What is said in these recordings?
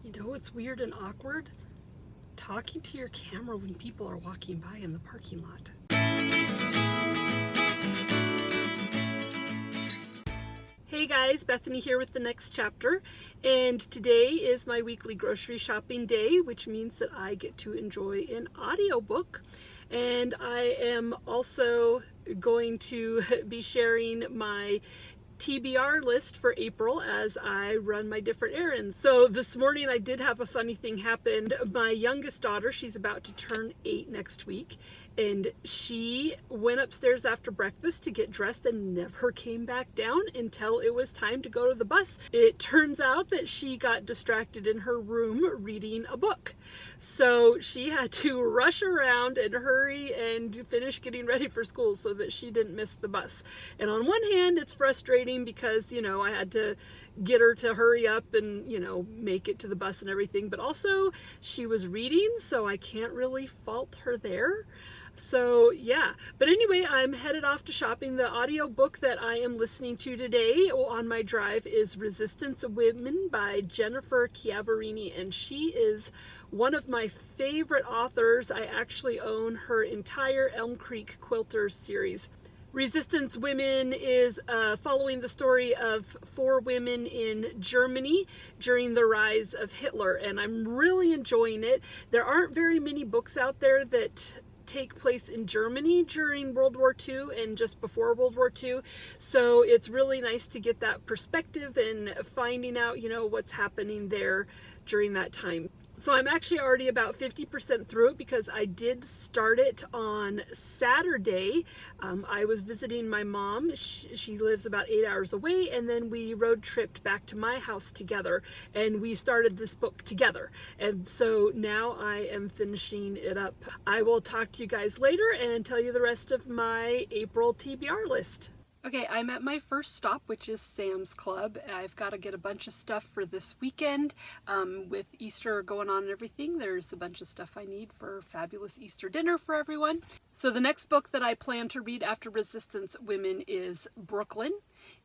You know what's weird and awkward? Talking to your camera when people are walking by in the parking lot. Hey guys, Bethany here with the next chapter, and today is my weekly grocery shopping day, which means that I get to enjoy an audiobook, and I am also going to be sharing my TBR list for April as I run my different errands. So this morning I did have a funny thing happen. My youngest daughter, she's about to turn 8 next week, and she went upstairs after breakfast to get dressed and never came back down until it was time to go to the bus. It turns out that she got distracted in her room reading a book. So she had to rush around and hurry and finish getting ready for school so that she didn't miss the bus. And on one hand, it's frustrating because, I had to get her to hurry up and, make it to the bus and everything. But also, she was reading, so I can't really fault her there. So yeah, but anyway, I'm headed off to shopping. The audiobook that I am listening to today on my drive is Resistance Women by Jennifer Chiavarini, and she is one of my favorite authors. I actually own her entire Elm Creek Quilters series. Resistance Women is following the story of 4 women in Germany during the rise of Hitler, and I'm really enjoying it. There aren't very many books out there that take place in Germany during World War II and just before World War II. So it's really nice to get that perspective and finding out, what's happening there during that time. So I'm actually already about 50% through it because I did start it on Saturday. I was visiting my mom. She lives about 8 hours away, and then we road tripped back to my house together, and we started this book together. And so now I am finishing it up. I will talk to you guys later and tell you the rest of my April TBR list. Okay, I'm at my first stop, which is Sam's Club. I've got to get a bunch of stuff for this weekend. With Easter going on and everything, there's a bunch of stuff I need for fabulous Easter dinner for everyone. So the next book that I plan to read after Resistance Women is Brooklyn.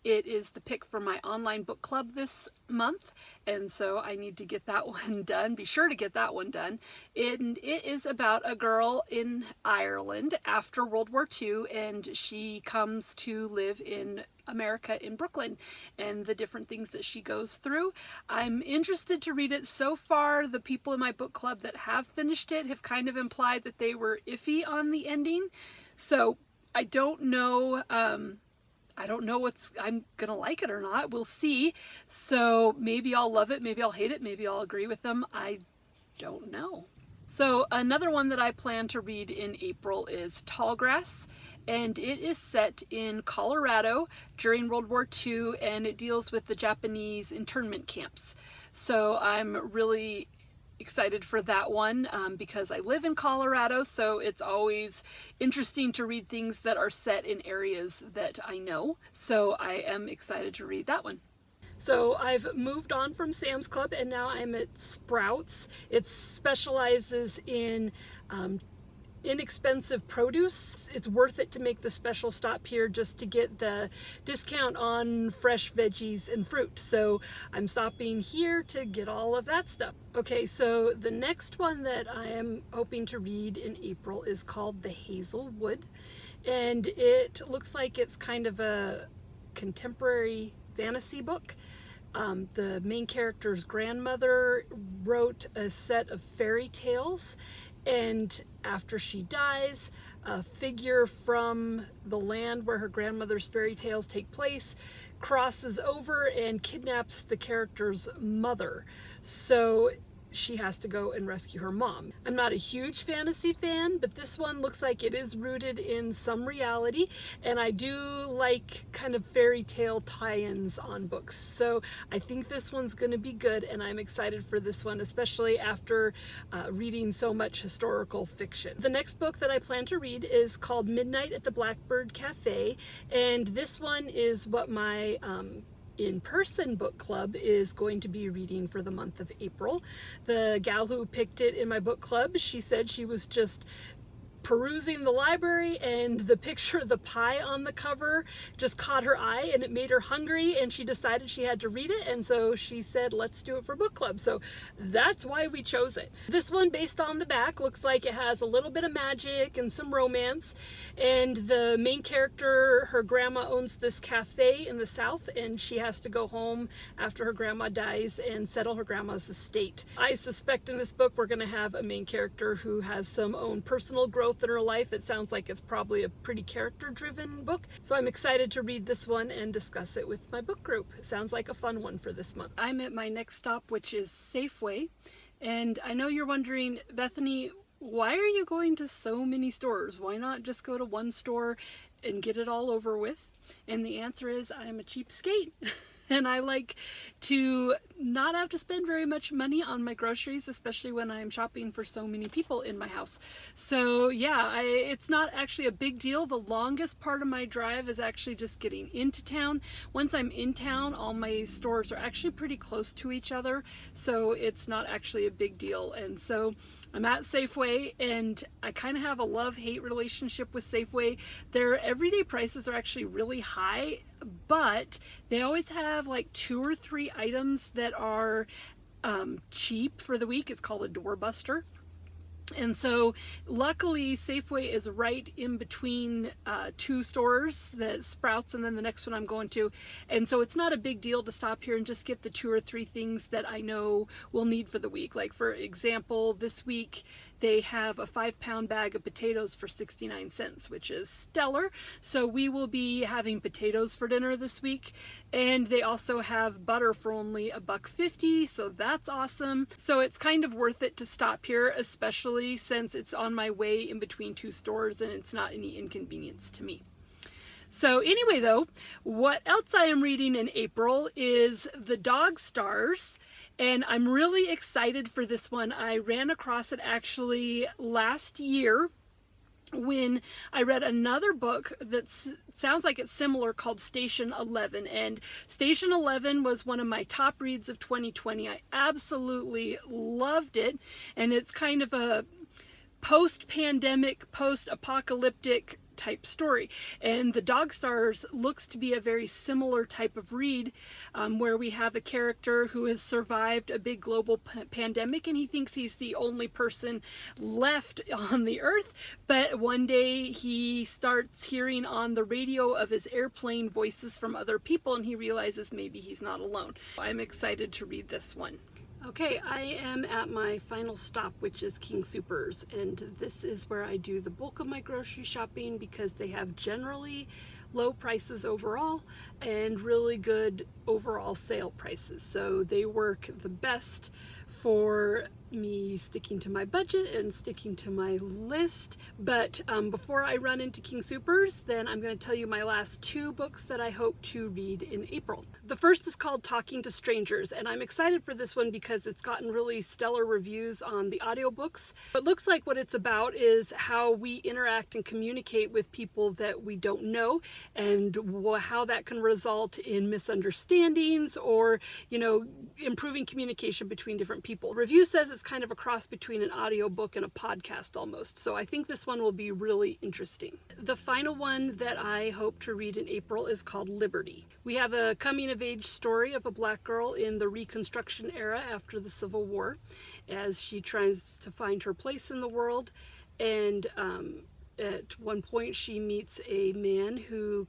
It is the pick for my online book club this month, and so I need to get that one done. Be sure to get that one done. And it is about a girl in Ireland after World War II, and she comes to live in America in Brooklyn and the different things that she goes through. I'm interested to read it. So far, the people in my book club that have finished it have kind of implied that they were iffy on the ending. So I don't know. I'm gonna like it or not. We'll see. So maybe I'll love it, maybe I'll hate it, maybe I'll agree with them. I don't know. So another one that I plan to read in April is Tallgrass, and it is set in Colorado during World War II, and it deals with the Japanese internment camps. So I'm really excited for that one because I live in Colorado, so it's always interesting to read things that are set in areas that I know. So I am excited to read that one. So I've moved on from Sam's Club and now I'm at Sprouts. It specializes in inexpensive produce. It's worth it to make the special stop here just to get the discount on fresh veggies and fruit. So I'm stopping here to get all of that stuff. Okay, so the next one that I am hoping to read in April is called The Hazelwood, and it looks like it's kind of a contemporary fantasy book. The main character's grandmother wrote a set of fairy tales, and after she dies, a figure from the land where her grandmother's fairy tales take place crosses over and kidnaps the character's mother. So she has to go and rescue her mom. I'm not a huge fantasy fan, but this one looks like it is rooted in some reality, and I do like kind of fairy tale tie-ins on books. So I think this one's going to be good, and I'm excited for this one, especially after reading so much historical fiction. The next book that I plan to read is called Midnight at the Blackbird Cafe, and this one is what my in-person book club is going to be reading for the month of April. The gal who picked it in my book club, she said she was just perusing the library, and the picture of the pie on the cover just caught her eye, and it made her hungry, and she decided she had to read it, and so she said, let's do it for book club. So that's why we chose it. This one, based on the back, looks like it has a little bit of magic and some romance, and the main character, her grandma owns this cafe in the South, and she has to go home after her grandma dies and settle her grandma's estate. I suspect in this book we're going to have a main character who has some own personal growth in her life. It sounds like it's probably a pretty character-driven book, so I'm excited to read this one and discuss it with my book group. It sounds like a fun one for this month. I'm at my next stop, which is Safeway, and I know you're wondering, Bethany, why are you going to so many stores? Why not just go to one store and get it all over with? And the answer is, I'm a cheapskate. And I like to not have to spend very much money on my groceries, especially when I'm shopping for so many people in my house. So yeah, it's not actually a big deal. The longest part of my drive is actually just getting into town. Once I'm in town, all my stores are actually pretty close to each other, so it's not actually a big deal. And so I'm at Safeway, and I kind of have a love-hate relationship with Safeway. Their everyday prices are actually really high, but they always have like 2 or 3 items that are cheap for the week. It's called a doorbuster. And so luckily Safeway is right in between 2 stores, the Sprouts and then the next one I'm going to, and so it's not a big deal to stop here and just get the 2 or 3 things that I know we'll need for the week. Like for example, this week they have a 5-pound bag of potatoes for 69 cents, which is stellar. So we will be having potatoes for dinner this week. And they also have butter for only $1.50, so that's awesome. So it's kind of worth it to stop here, especially since it's on my way in between 2 stores and it's not any inconvenience to me. So anyway though, what else I am reading in April is The Dog Stars, and I'm really excited for this one. I ran across it actually last year when I read another book that sounds like it's similar called Station 11, and Station 11 was one of my top reads of 2020. I absolutely loved it, and it's kind of a post-pandemic, post-apocalyptic type story, and The Dog Stars looks to be a very similar type of read, where we have a character who has survived a big global pandemic, and he thinks he's the only person left on the earth, but one day he starts hearing on the radio of his airplane voices from other people, and he realizes maybe he's not alone. I'm excited to read this one. Okay, I am at my final stop, which is King Soopers, and this is where I do the bulk of my grocery shopping because they have generally low prices overall and really good overall sale prices. So they work the best for me sticking to my budget and sticking to my list. But before I run into King Soopers, then I'm going to tell you my last 2 books that I hope to read in April. The first is called Talking to Strangers, and I'm excited for this one because it's gotten really stellar reviews on the audiobooks. It looks like what it's about is how we interact and communicate with people that we don't know, and how that can result in misunderstandings or, you know, improving communication between different people. The review says it's kind of a cross between an audiobook and a podcast almost, so I think this one will be really interesting. The final one that I hope to read in April is called Liberty. We have a coming-of-age story of a black girl in the Reconstruction era after the Civil War as she tries to find her place in the world, and at one point she meets a man who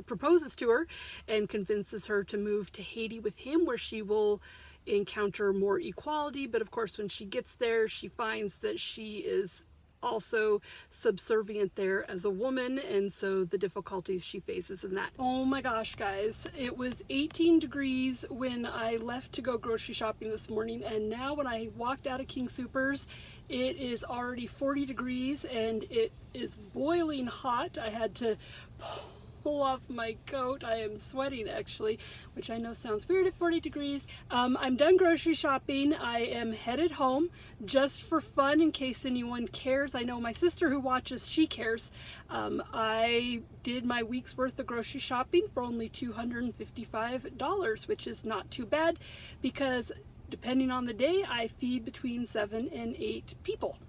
proposes to her and convinces her to move to Haiti with him, where she will encounter more equality. But of course, when she gets there, she finds that she is also subservient there as a woman, and so the difficulties she faces in that. Oh my gosh, guys, it was 18 degrees when I left to go grocery shopping this morning, and now when I walked out of King Soopers, it is already 40 degrees and it is boiling hot. I had to pull off my coat. I am sweating actually, which I know sounds weird at 40 degrees. I'm done grocery shopping. I am headed home just for fun in case anyone cares. I know my sister who watches, she cares. I did my week's worth of grocery shopping for only $255, which is not too bad because depending on the day, I feed between 7 and 8 people.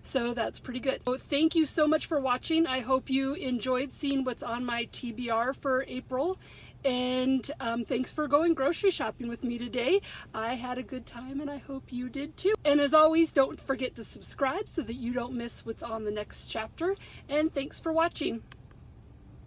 So that's pretty good. So thank you so much for watching. I hope you enjoyed seeing what's on my TBR for April. And thanks for going grocery shopping with me today. I had a good time and I hope you did too. And as always, don't forget to subscribe so that you don't miss what's on the next chapter. And thanks for watching.